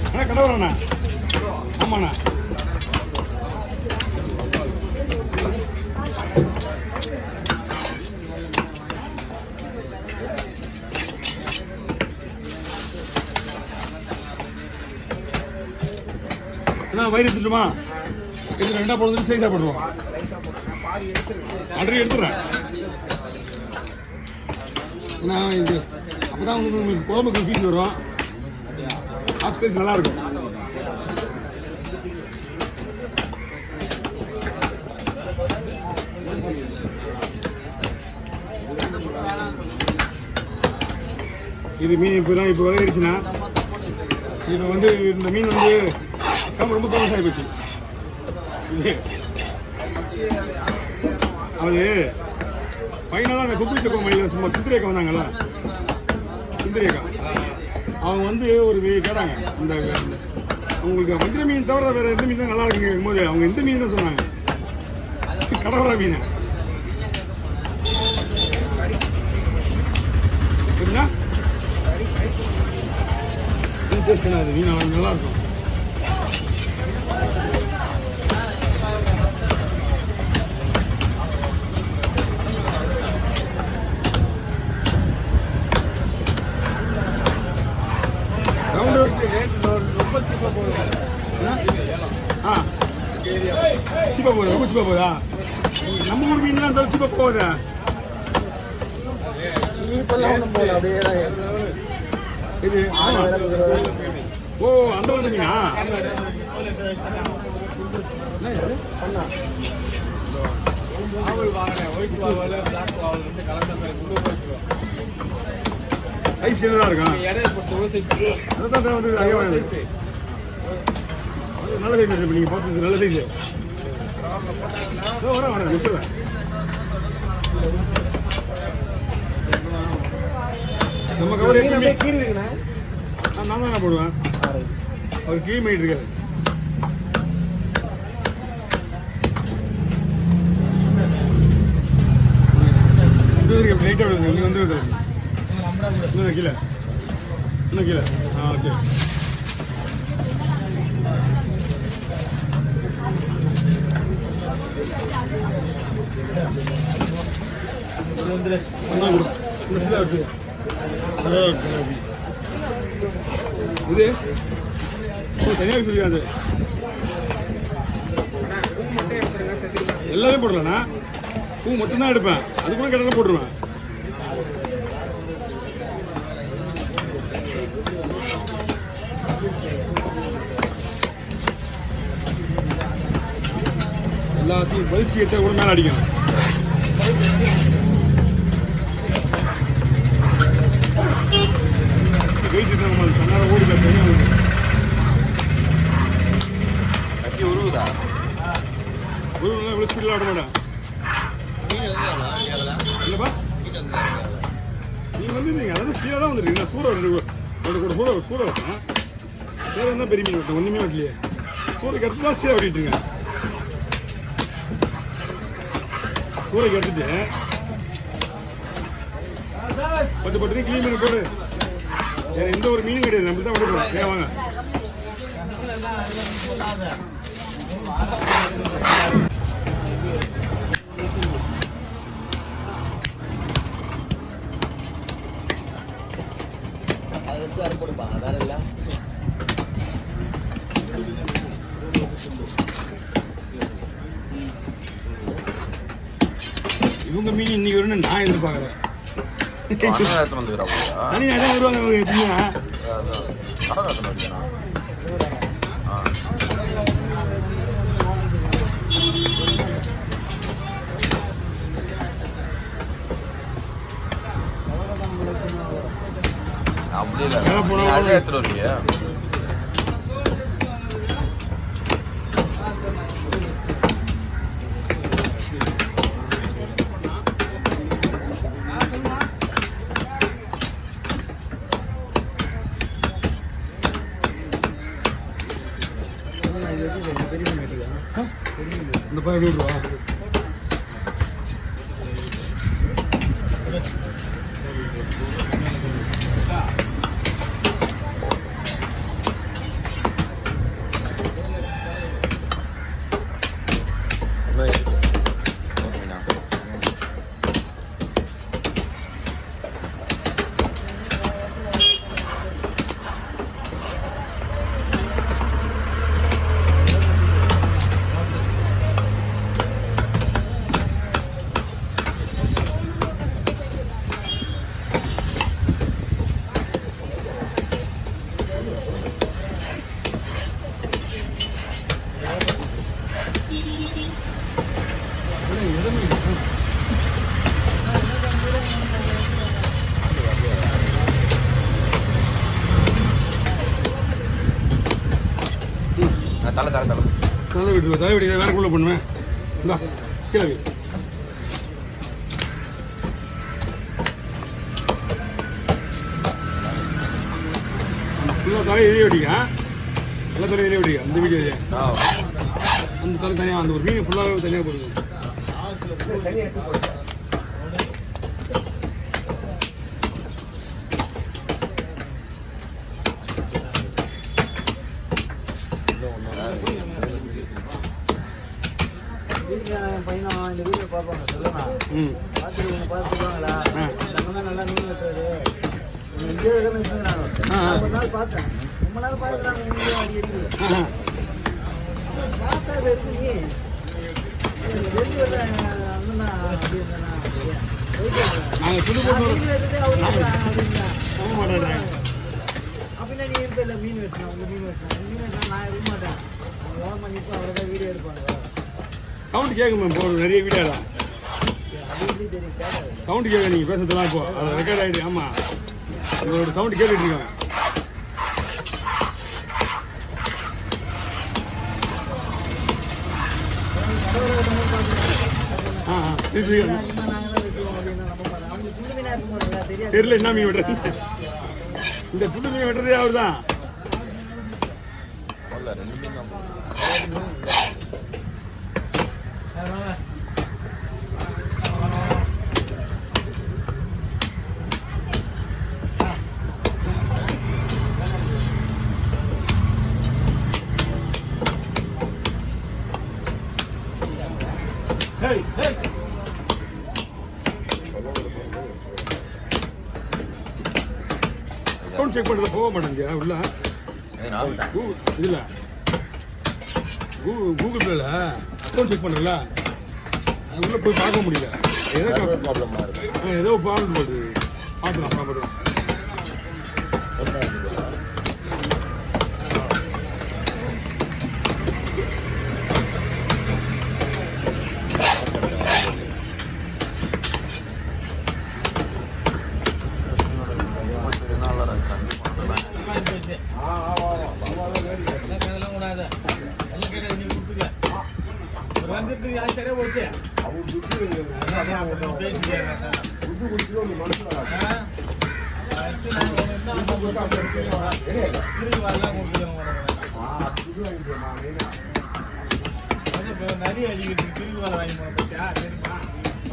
அண்ணா கடை வரண்ணா. ஆமாண்ணா. அண்ணா வயிறு எடுத்துட்டுமா? இது ரெண்டா போடுறது சைஸாக போடுவோம். ஆல்ரெடி எடுத்துடுறேன். நான் இது அப்போ தான் உங்களுக்கு குழம்புக்கு ஃபீஸ் வரும். ஹாஃப் சைஸ் நல்லாயிருக்கும். இது மீன் இப்போ விளையாடுச்சுன்னா இப்போ வந்து இந்த மீன் வந்து ரொம்ப ஃபேமஸ் ஆகி போச்சு. இது அது ஃபைனலாக அந்த குப்பி தப்ப மணி சும்மா சித்திரேக்கா வந்தாங்கல்ல, சித்திரேக்கா அவங்க வந்து ஒரு கேட்டாங்க, இந்த உங்களுக்கு வஞ்சிர மீன் தவிர வேறு எந்த மீன் தான் நல்லா இருக்குங்க போது அவங்க எந்த மீன் தான் சொன்னாங்க. கடவரா மீன் சரிங்களா? டேஸ்ட் பண்ணாது மீன் நல்லா இருக்கும். சீப்பா போகுது, ரொம்ப சீப்பா போகுதா? நம்ம ஊர் மீன்லாம் சீப்பா போகுதா? இது ஓ அந்த வந்து மீனா? சைஸ் என்னதான் இருக்கும்? அதான் வந்து நல்ல சைஸ் இருக்கு. நீங்கள் பார்த்து நல்ல சைஸ் வரேன் நிற்கிறேன். நம்ம கவர் எப்பவுமே கீழே இருக்குண்ணா. நான் தானே போடுவேன். அவர் கீழ் பண்ணிட்டு இருக்காரு. லைட்டாக விடுங்க. நீங்கள் வந்து இன்னும் கீழே இன்னும் கீழே. ஓகே. இது தனியாக சொல்லிக்காது. எல்லாமே போடலண்ணா. பூ மட்டும்தான் எடுப்பேன். அது கூட கடலை போட்டுருவேன். எல்லாத்தையும் வலிச்சு எடுத்தா கூட மேலே அடிக்கணும். வெயிட் நம்ம சொன்னால ஓடிக்கலாம். கட்டி உருவுதா? உருவுனா இவ்வளோ ஸ்பீடில் ஆட மாட்டேன். இல்லைப்பா நீங்கள் வந்துருந்தீங்க. அதாவது சீராக தான் வந்துருக்கீங்க. சூட கூட சூட வைப்பேன். வேறு என்ன பெரிய மீன் வெட்டேன்? ஒன்றுமே வெட்டலையே. சூறைக்கு எடுத்து தான் சீராக வெட்டிட்டுங்க. சூறைக்கு எடுத்துட்டு பட்டு க்ளீன் பண்ணி போடு. வேற எந்த ஒரு மீனும் கிடையாது. நம்ம தான் விடுறோம். ஏன் வாங்க. இவங்க மீன் இன்னைக்கு வரும்னு நான் எதிர்பார்க்கறேன். தனியாக தான் வருவாங்க. அப்படி இல்லை எடுத்துட்டு வருவீங்க. இந்த பையன் விடுவா. தலை தலை தலை தலை விட்டு வேற குள்ள பண்ணுவேன் இந்தா கீழே வை. ஃபுல்லாக தலை எரிய வெடிக்கா எல்லா தலை எரிய வெடிக்கா அந்த வீடியோ அந்த தலை தனியாக அந்த ஒரு மீன் ஃபுல்லாக தனியாக போடுங்க. பையனா இந்த வீடியோ பார்ப்பாங்க சொல்லலாம் பார்த்துருக்கீங்க பார்த்துருவாங்களா நம்ம தான் நல்லா மீன் வெட்டுறது இங்கே இருக்கிறாங்க ஒரு நாள் பார்த்தேன் ரொம்ப நேரம் பார்க்குறாங்க மீன் அடிக்கடி பார்த்தா அது இருக்கு நீ எனக்கு தெரிஞ்சு வரல அண்ணா அப்படி இருந்தா மீன் வெட்டுறதே அவரு அப்படின்னா அப்படின்னா நீ இருப்ப இல்லை மீன் வெட்டினா உங்க மீன் வெட்டினா நான் இருக்க மாட்டேன் ஓரமாக நிற்பேன் அவரை தான் வீடியோ எடுப்பாங்க. சவுண்ட் கேட்குமே போதும் நிறைய வீடியோ தான் சவுண்ட் கேட்க நீங்கள் பேசுறதுலாம் இப்போ அது ரெக்கார்ட் ஆகிடுது. ஆமாம் உங்களோட சவுண்ட் கேட்டுட்டு இருக்காங்க. தெரியல என்ன மீன் வெட்டுறது இந்த புது மீன் வெட்டுறதே அவர் தான். அக்கௌண்ட் செக் பண்ணுறது போக மாட்டேங்க உள்ள இதில் கூகுள் பேல அக்கௌண்ட் செக் பண்ணுறல அது உள்ள போய் பார்க்க முடியல. ஏதோ ப்ராப்ளம் போகுது பார்த்துலாம் பார்த்துக்கலாம். நிறைய அடிக்கிட்டு திருவி வாங்கி போன பத்தியா